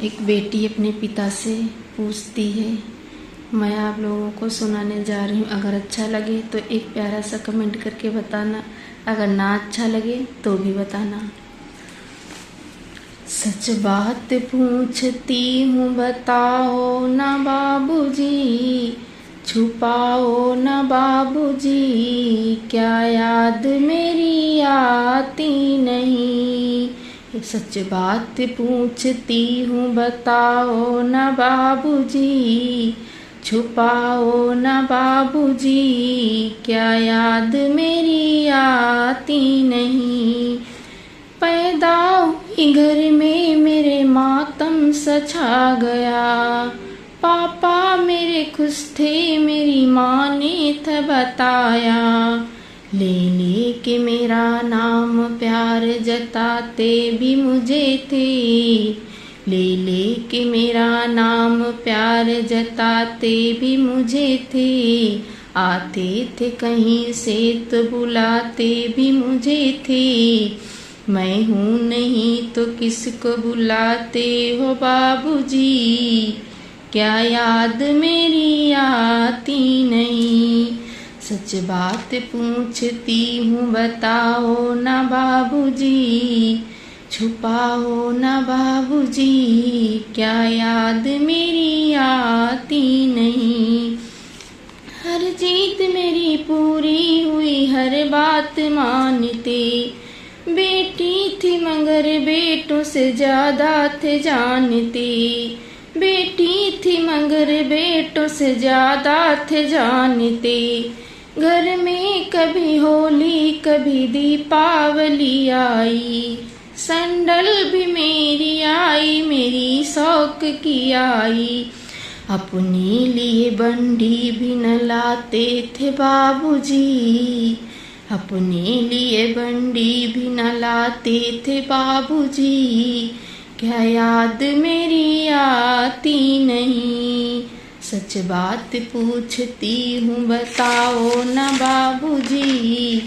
एक बेटी अपने पिता से पूछती है। मैं आप लोगों को सुनाने जा रही हूँ। अगर अच्छा लगे तो एक प्यारा सा कमेंट करके बताना, अगर ना अच्छा लगे तो भी बताना। सच बात पूछती हूँ बताओ ना बाबूजी, छुपाओ ना बाबूजी, क्या याद मेरी आती नहीं। सच बात पूछती हूँ बताओ ना बाबूजी, छुपाओ ना बाबूजी, क्या याद मेरी आती नहीं। पैदा हुई घर में मेरे मातम सछा गया, पापा मेरे खुश थे मेरी माँ ने था बताया। ले के मेरा नाम प्यार जताते भी मुझे थे, ले के मेरा नाम प्यार जताते भी मुझे थे। आते थे कहीं से तो बुलाते भी मुझे थे, मैं हूँ नहीं तो किसको बुलाते हो बाबूजी, क्या याद मेरी आती नहीं। सच बात पूछती हूँ बताओ ना बाबूजी, छुपाओ ना बाबूजी, क्या याद मेरी आती नहीं। हर जीत मेरी पूरी हुई हर बात मानते, बेटी थी मगर बेटों से ज्यादा थे जानते, बेटी थी मगर बेटों से ज्यादा थे जानते। घर में कभी होली कभी दीपावली आई, संडल भी मेरी आई मेरी शौक की आई। अपने लिए बंडी भी न लाते थे बाबूजी, अपने लिए बंडी भी न लाते थे बाबूजी, क्या याद मेरी आती नहीं। सच बात पूछती हूँ बताओ ना बाबूजी,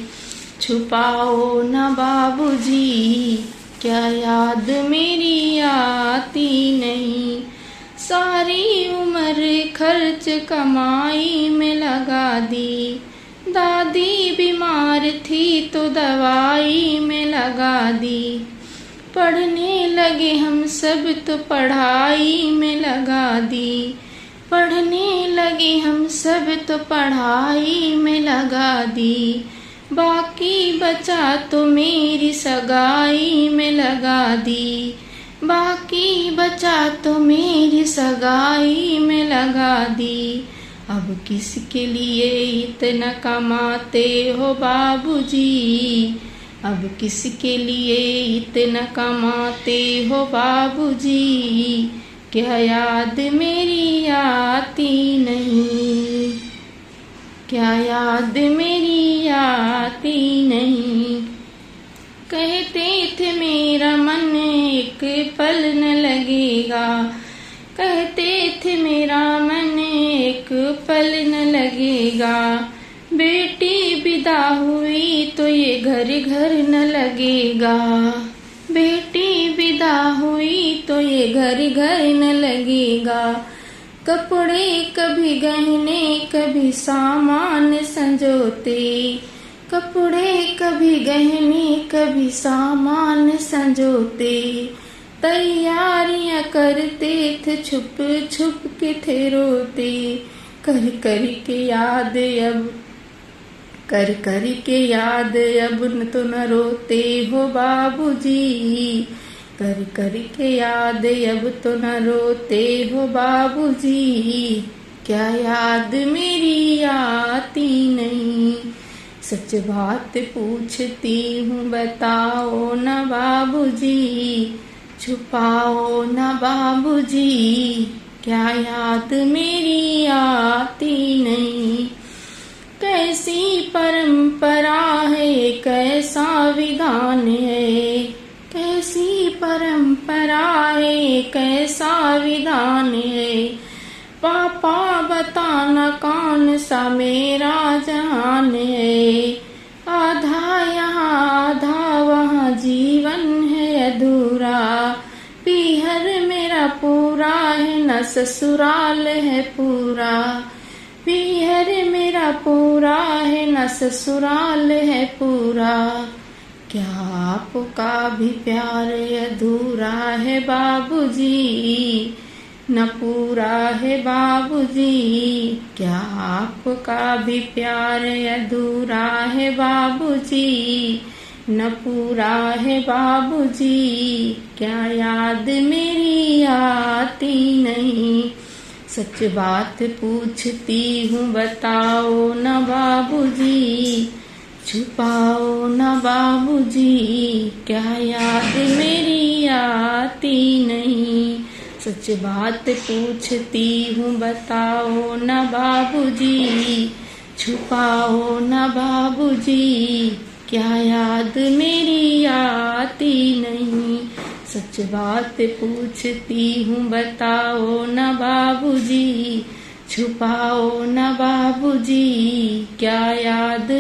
छुपाओ ना बाबूजी, क्या याद मेरी आती नहीं। सारी उम्र खर्च कमाई में लगा दी, दादी बीमार थी तो दवाई में लगा दी। पढ़ने लगे हम सब तो पढ़ाई में लगा दी, पढ़ने लगे हम सब तो पढ़ाई में लगा दी। बाकी बचा तो मेरी सगाई में लगा दी, बाकी बचा तो मेरी सगाई में लगा दी। अब किसके लिए इतना कमाते हो बाबूजी, अब किसके लिए इतना कमाते हो बाबूजी, क्या याद मेरी आती नहीं, क्या याद मेरी आती नहीं। कहते थे मेरा मन एक पल न लगेगा, कहते थे मेरा मन एक पल न लगेगा। बेटी विदा हुई तो ये घर घर न लगेगा, बेटी विदा हुई तो ये घर घर न लगेगा। कपड़े कभी गहने कभी सामान संजोते, कपड़े कभी गहने कभी सामान संजोते। तैयारियां करते थे छुप छुप के थे रोते, कर कर के याद अब कर कर के याद अब तो न रोते हो बाबूजी, कर कर के याद अब तो न रोते हो बाबूजी, क्या याद मेरी आती नहीं। सच बात पूछती हूँ बताओ ना बाबूजी, छुपाओ ना बाबूजी, क्या याद मेरी आती नहीं। कैसी परंपरा है कैसा विधान है, कैसी परंपरा है कैसा विधान है। पापा बताना कौन सा मेरा जहान है, आधा यहाँ आधा वहाँ जीवन है अधूरा। पीहर मेरा मेरा पूरा है न ससुराल है पूरा, पीहर मेरा पूरा है न ससुराल है पूरा, क्या आपका भी प्यार अधूरा है बाबूजी, न पूरा है बाबूजी, क्या आपका भी प्यार अधूरा है बाबूजी, न पूरा है बाबूजी, क्या याद मेरी आती नहीं, सच बात पूछती हूँ बताओ न बाबूजी, छुपाओ न बाबूजी, क्या याद मेरी आती नहीं, सच बात पूछती हूँ बताओ न बाबूजी, छुपाओ न बाबूजी, क्या याद मेरी आती नहीं, सच बात पूछती हूँ बताओ न बाबूजी, छुपाओ न बाबूजी, क्या याद